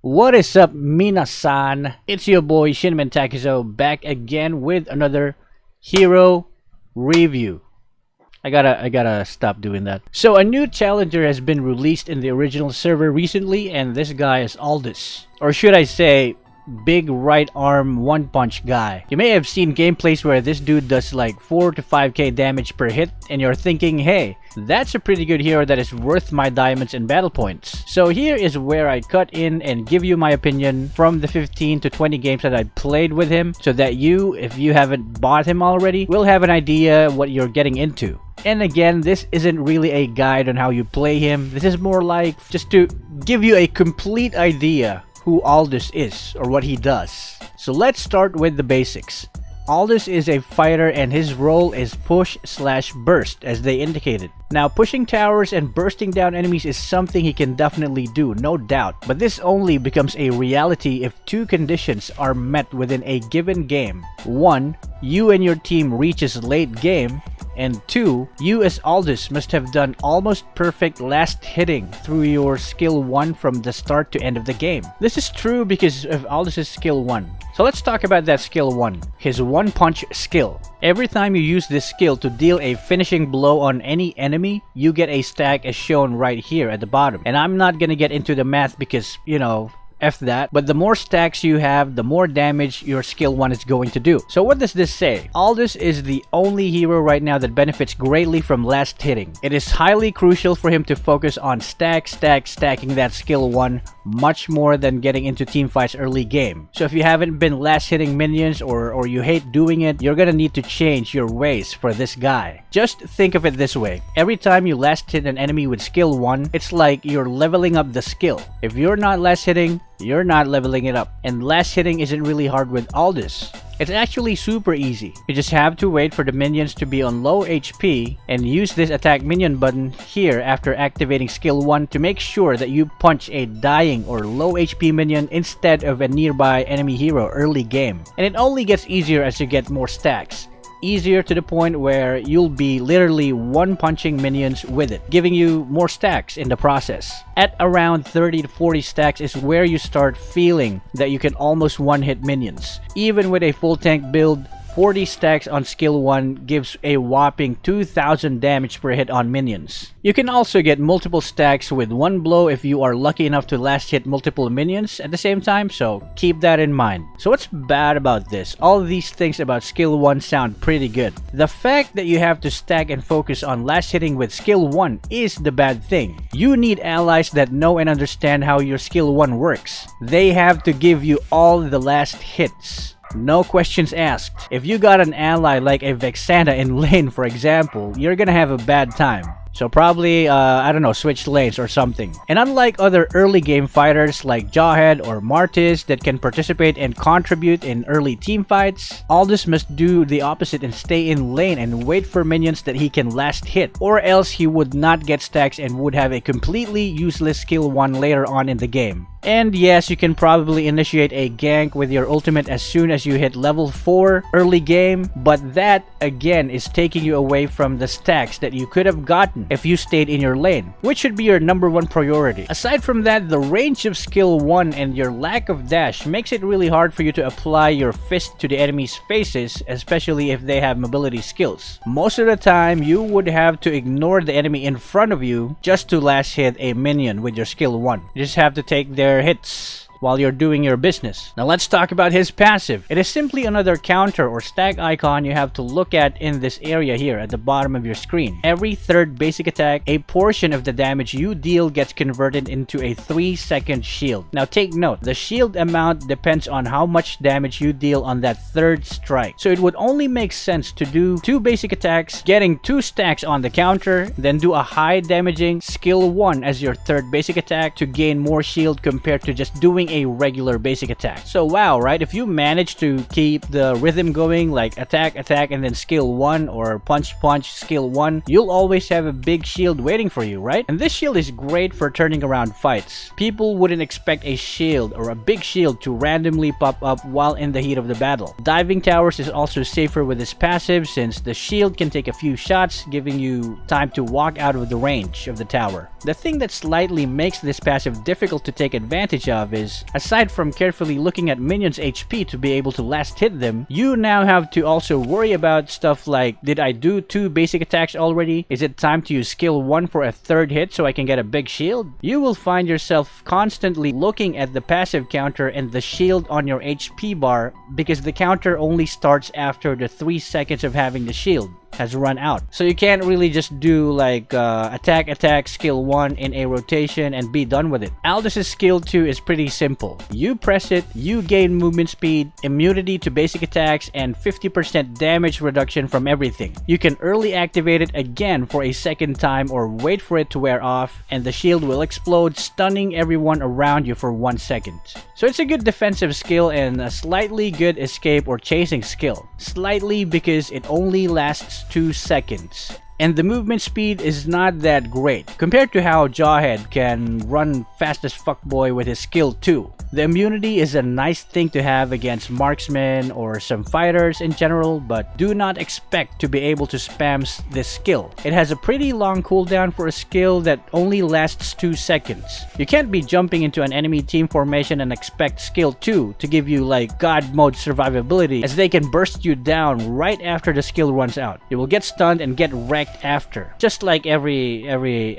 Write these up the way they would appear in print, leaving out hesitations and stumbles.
What is up, minasan? It's your boy Shinman Takizo back again with another hero review. I gotta stop doing that. So a new challenger has been released in the original server recently, and this guy is Aldous. Or should I say, big right arm one punch guy. You may have seen gameplays where this dude does like 4 to 5k damage per hit, and you're thinking, hey, that's a pretty good hero that is worth my diamonds and battle points. So here is where I cut in and give you my opinion from the 15 to 20 games that I played with him, so that you, if you haven't bought him already, will have an idea what you're getting into. And again, this isn't really a guide on how you play him. This is more like just to give you a complete idea who Aldous is or what he does. So let's start with the basics. Aldous is a fighter and his role is push/burst as they indicated. Now pushing towers and bursting down enemies is something he can definitely do, no doubt, but this only becomes a reality if two conditions are met within a given game. 1. You and your team reaches late game, and 2. You as Aldous must have done almost perfect last hitting through your skill 1 from the start to end of the game. This is true because of Aldous' skill 1. So let's talk about that skill 1, his one punch skill. Every time you use this skill to deal a finishing blow on any enemy, you get a stack as shown right here at the bottom. And I'm not gonna get into the math because, you know, F that, but the more stacks you have, the more damage your skill 1 is going to do. So what does this say? Aldous is the only hero right now that benefits greatly from last hitting. It is highly crucial for him to focus on stacking that skill 1 much more than getting into team fights early game. So if you haven't been last hitting minions or you hate doing it, you're gonna need to change your ways for this guy. Just think of it this way. Every time you last hit an enemy with skill 1, it's like you're leveling up the skill. If you're not last hitting, you're not leveling it up. And last hitting isn't really hard with Aldous. It's actually super easy. You just have to wait for the minions to be on low HP and use this attack minion button here after activating skill 1 to make sure that you punch a dying or low HP minion instead of a nearby enemy hero early game. And it only gets easier as you get more stacks. Easier to the point where you'll be literally one punching minions with it, giving you more stacks in the process. At around 30 to 40 stacks is where you start feeling that you can almost one hit minions. Even with a full tank build, 40 stacks on skill 1 gives a whopping 2000 damage per hit on minions. You can also get multiple stacks with one blow if you are lucky enough to last hit multiple minions at the same time, so keep that in mind. So what's bad about this? All of these things about skill 1 sound pretty good. The fact that you have to stack and focus on last hitting with skill 1 is the bad thing. You need allies that know and understand how your skill 1 works. They have to give you all the last hits. No questions asked. If you got an ally like a Vexana in lane, for example, you're gonna have a bad time. So probably, I don't know, switch lanes or something. And unlike other early game fighters like Jawhead or Martis that can participate and contribute in early team fights, Aldous must do the opposite and stay in lane and wait for minions that he can last hit, or else he would not get stacks and would have a completely useless skill 1 later on in the game. And yes, you can probably initiate a gank with your ultimate as soon as you hit level 4 early game, but that again is taking you away from the stacks that you could have gotten if you stayed in your lane, which should be your #1 priority. Aside from that, the range of skill 1 and your lack of dash makes it really hard for you to apply your fist to the enemy's faces, especially if they have mobility skills. Most of the time, you would have to ignore the enemy in front of you just to last hit a minion with your skill 1. You just have to take their hits while you're doing your business. Now let's talk about his passive. It is simply another counter or stack icon you have to look at in this area here at the bottom of your screen. Every third basic attack, a portion of the damage you deal gets converted into a 3-second shield. Now take note, the shield amount depends on how much damage you deal on that third strike. So it would only make sense to do 2 basic attacks, getting 2 stacks on the counter, then do a high damaging skill 1 as your third basic attack to gain more shield compared to just doing a regular basic attack. So wow, right? If you manage to keep the rhythm going, like attack, and then skill 1 or punch, skill 1, you'll always have a big shield waiting for you, right? And this shield is great for turning around fights. People wouldn't expect a shield or a big shield to randomly pop up while in the heat of the battle. Diving towers is also safer with this passive since the shield can take a few shots, giving you time to walk out of the range of the tower. The thing that slightly makes this passive difficult to take advantage of is enemies. Aside from carefully looking at minions' HP to be able to last hit them, you now have to also worry about stuff like, did I do 2 basic attacks already? Is it time to use skill 1 for a 3rd hit so I can get a big shield? You will find yourself constantly looking at the passive counter and the shield on your HP bar because the counter only starts after the 3 seconds of having the shield has run out. So you can't really just do like attack, skill 1 in a rotation and be done with it. Aldous' skill 2 is pretty simple. You press it, you gain movement speed, immunity to basic attacks, and 50% damage reduction from everything. You can early activate it again for a second time or wait for it to wear off, and the shield will explode, stunning everyone around you for 1 second. So it's a good defensive skill and a slightly good escape or chasing skill. Slightly because it only lasts 2 seconds. And the movement speed is not that great compared to how Jawhead can run fast as fuckboy with his skill 2. The immunity is a nice thing to have against marksmen or some fighters in general, but do not expect to be able to spam this skill. It has a pretty long cooldown for a skill that only lasts 2 seconds. You can't be jumping into an enemy team formation and expect skill 2 to give you like god mode survivability, as they can burst you down right after the skill runs out. You will get stunned and get wrecked after, just like every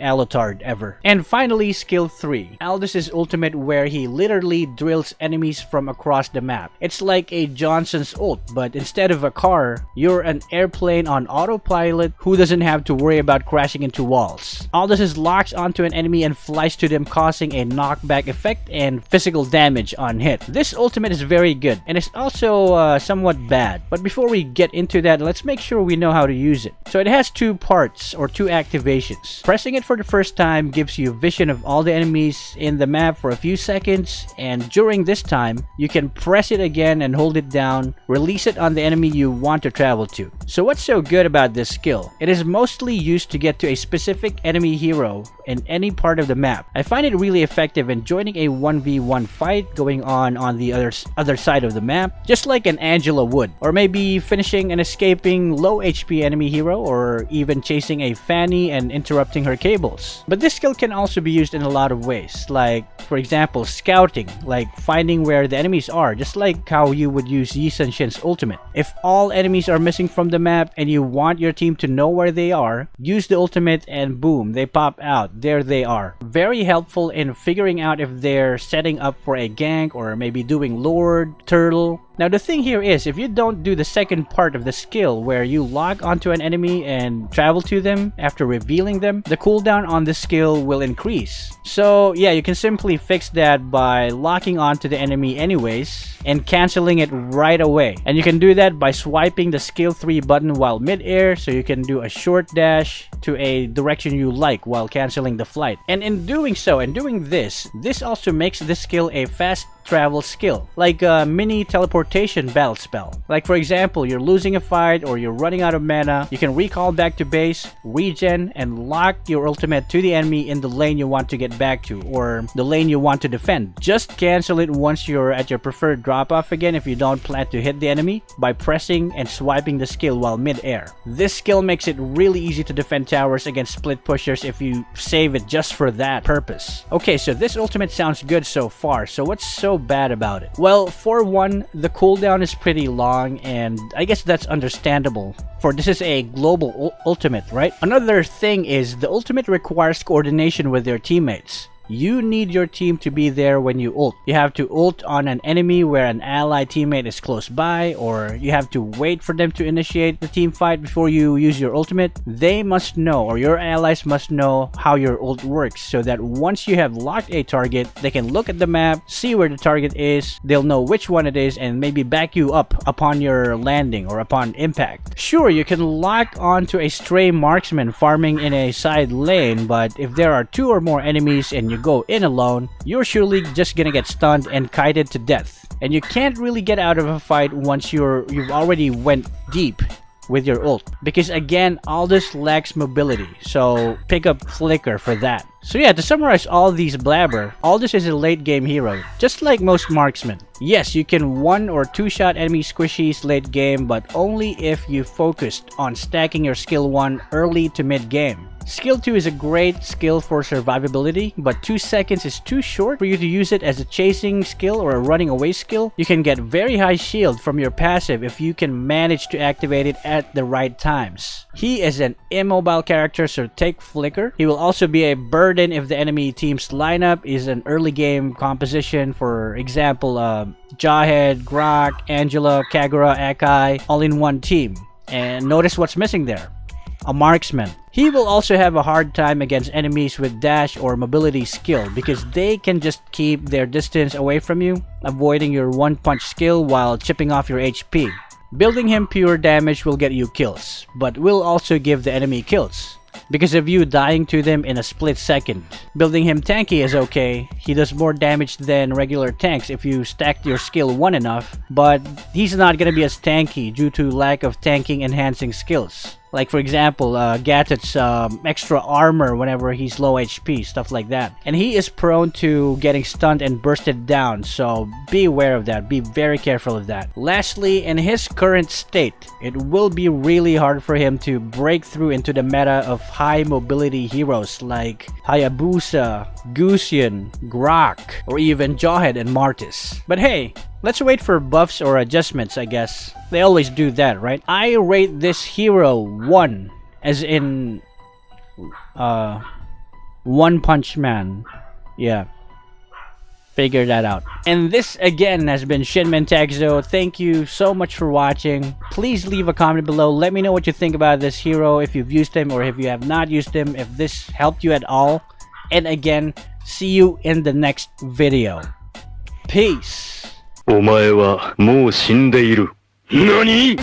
Alotard ever. And finally, skill 3. Aldous' ultimate, where he literally drills enemies from across the map. It's like a Johnson's ult, but instead of a car, you're an airplane on autopilot who doesn't have to worry about crashing into walls. Aldous locks onto an enemy and flies to them, causing a knockback effect and physical damage on hit. This ultimate is very good, and it's also somewhat bad. But before we get into that, let's make sure we know how to use it. So it has 2 parts or 2 activations. Pressing it for the first time gives you vision of all the enemies in the map for a few seconds, and during this time, you can press it again and hold it down, release it on the enemy you want to travel to. So what's so good about this skill? It is mostly used to get to a specific enemy hero in any part of the map. I find it really effective in joining a 1v1 fight going on the other side of the map, just like an Angela would, or maybe finishing an escaping low HP enemy hero, or even chasing a Fanny and interrupting her cables. But this skill can also be used in a lot of ways, like for example scouting, like finding where the enemies are, just like how you would use Yi Sun-shin's ultimate. If all enemies are missing from the map and you want your team to know where they are, use the ultimate and boom, they pop out. There they are. Very helpful in figuring out if they're setting up for a gank or maybe doing Lord, Turtle. Now the thing here is, if you don't do the second part of the skill where you lock onto an enemy and travel to them after revealing them, the cooldown on this skill will increase. So yeah, you can simply fix that by locking onto the enemy anyways and cancelling it right away. And you can do that by swiping the skill 3 button while mid-air, so you can do a short dash to a direction you like while cancelling the flight. And in doing so, and doing this also makes this skill a fast travel skill, like a mini teleportation battle spell. Like for example, you're losing a fight or you're running out of mana, you can recall back to base, regen, and lock your ultimate to the enemy in the lane you want to get back to, or the lane you want to defend. Just cancel it once you're at your preferred drop off again if you don't plan to hit the enemy, by pressing and swiping the skill while mid-air. This skill makes it really easy to defend towers against split pushers if you save it just for that purpose. Okay, so this ultimate sounds good so far, so what's so bad about it? Well, for one, the cooldown is pretty long, and I guess that's understandable, for this is a global ultimate, right? Another thing is the ultimate requires coordination with your teammates. You need your team to be there when you ult. You have to ult on an enemy where an ally teammate is close by, or you have to wait for them to initiate the team fight before you use your ultimate. They must know, or your allies must know, how your ult works, so that once you have locked a target, they can look at the map, see where the target is, they'll know which one it is, and maybe back you up upon your landing or upon impact. Sure, you can lock onto a stray marksman farming in a side lane, but if there are 2 or more enemies and you go in alone, you're surely just gonna get stunned and kited to death. And you can't really get out of a fight once you've already went deep with your ult, because again, Aldous lacks mobility, so pick up Flicker for that. So yeah, to summarize all these blabber, Aldous is a late game hero, just like most marksmen. Yes, you can 1 or 2 shot enemy squishies late game, but only if you focused on stacking your skill 1 early to mid game. Skill 2 is a great skill for survivability, but 2 seconds is too short for you to use it as a chasing skill or a running away skill. You can get very high shield from your passive if you can manage to activate it at the right times. He is an immobile character, so take Flicker. He will also be a burden if the enemy team's lineup is an early game composition, for example, Jawhead, Grok, Angela, Kagura, Akai, all in one team. And notice what's missing there. A marksman. He will also have a hard time against enemies with dash or mobility skill because they can just keep their distance away from you, avoiding your one punch skill while chipping off your HP. Building him pure damage will get you kills, but will also give the enemy kills because of you dying to them in a split second. Building him tanky is okay. He does more damage than regular tanks if you stack your skill 1 enough, but he's not gonna be as tanky due to lack of tanking enhancing skills. Like for example, Gatot's extra armor whenever he's low HP, stuff like that. And he is prone to getting stunned and bursted down, so be aware of that. Be very careful of that. Lastly, in his current state, it will be really hard for him to break through into the meta of high mobility heroes like Hayabusa, Gusion, Grok, or even Jawhead and Martis. But hey, let's wait for buffs or adjustments, I guess. They always do that, right? I rate this hero 1, as in One Punch Man. Yeah. Figure that out. And this again has been Shinman Takizo. Thank you so much for watching. Please leave a comment below. Let me know what you think about this hero, if you've used him or if you have not used him, if this helped you at all. And again, see you in the next video. Peace. お前はもう死んでいる。何？